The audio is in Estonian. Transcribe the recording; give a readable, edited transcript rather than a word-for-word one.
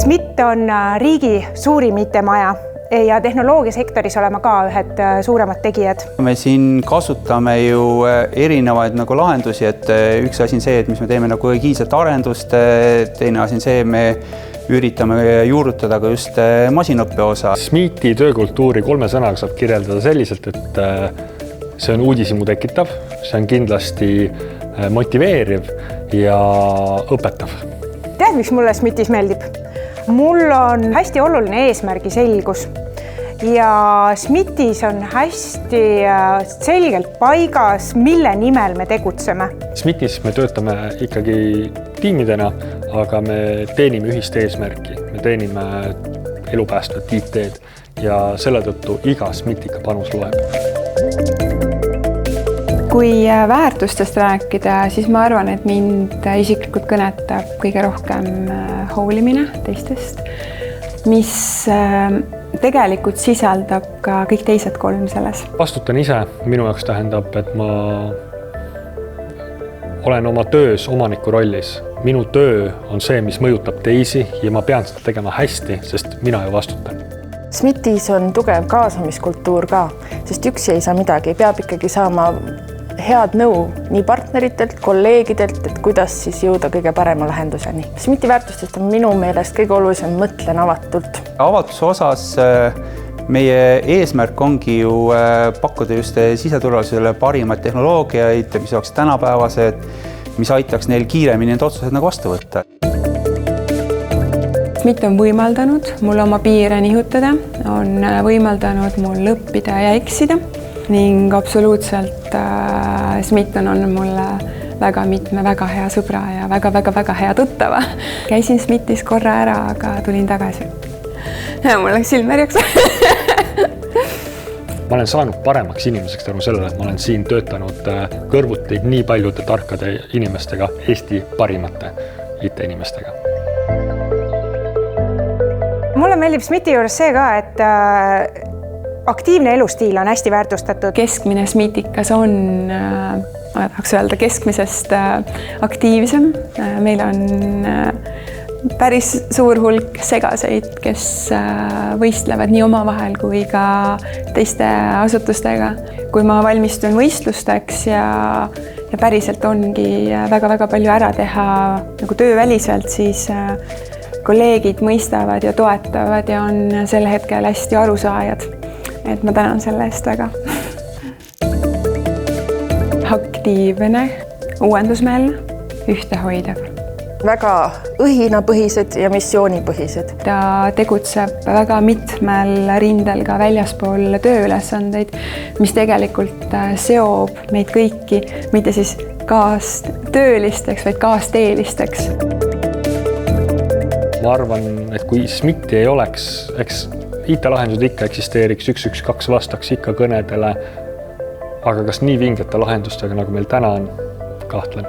SMIT on riigi suurim IT-maja ja tehnoloogiasektoris oleme ka ühed suuremad tegijad. Me siin kasutame ju erinevaid lahendusi, et üks asi on see, et mis me teeme agiilset arendust, teine asi on see, me üritame juurutada ka just masinõppe osa. SMIT-i töökultuuri 3 sõnaga saab kirjeldada selliselt, et see on uudishimu tekitav, see on kindlasti motiveeriv ja õpetav. Tead, miks mulle SMIT-is meeldib? Mul on hästi oluline eesmärgi selgus ja SMIT-is on hästi selgelt paigas, mille nimel me tegutseme. SMIT-is me töötame ikkagi tiimidena, aga me teenime ühist eesmärki. Me teenime elupäästvat IT-d ja selle tõttu iga SMIT-ika panus loeb. Kui väärtustest rääkida, siis ma arvan, et mind isiklikult kõnetab kõige rohkem hoolimine teistest, mis tegelikult sisaldab ka kõik teised 3 selles. Vastutan ise minu jaoks tähendab, et ma olen oma töös omaniku rollis. Minu töö on see, mis mõjutab teisi ja ma pean seda tegema hästi, sest mina ju vastutan. SMIT-is on tugev kaasamiskultuur ka, sest üksi ei saa midagi, peab ikkagi saama head nõu nii partneritelt, kolleegidelt, et kuidas siis jõuda kõige parema lahenduseni. SMIT-i väärtustest on minu meelest kõige olulisem mõtlen avatult. Avatuse osas meie eesmärk ongi ju pakkuda just siseturvalisusele parimaid tehnoloogiaid, mis oleks tänapäevased, mis aitaks neil kiiremini need otsused vastu võtta. SMIT on võimaldanud mul oma piire nihutada, on võimaldanud mul õppida ja eksida ning absoluutselt SMIT on olnud mulle väga hea sõbra ja väga hea tuttava. Käisin SMIT-is korra ära, aga tulin tagasi. Ja mul läks silmerjaks. Ma olen saanud paremaks inimeseks tänu sellele, et ma olen siin töötanud kõrvuti nii paljude tarkade inimestega, Eesti parimate IT-inimestega. Mulle meeldib SMIT-i juures see ka, et aktiivne elustiil on hästi väärtustatud. Keskmine SMIT-ikas on, ma tahaks öelda, keskmisest aktiivsem. Meil on päris suur hulk segaseid, kes võistlevad nii omavahel kui ka teiste asutustega. Kui ma valmistun võistlusteks ja päriselt ongi väga palju ära teha tööväliselt, siis kolleegid mõistavad ja toetavad ja on sel hetkel hästi arusaajad. Et ma tänan selle eest väga. Aktiivne, uuendusmeelne, ühtehoidev. Väga õhinapõhised ja missioonipõhised. Ta tegutseb väga mitmel rindel ka väljaspool tööülesandeid, mis tegelikult seob meid kõiki, mitte siis kaastöölisteks, vaid kaasteelisteks. Ma arvan, et kui SMIT-i ei oleks, eks IT-lahendused ikka eksisteeriks, 112 vastaks ikka kõnedele, aga kas nii vingete lahendustega, nagu meil täna on, kahtlen.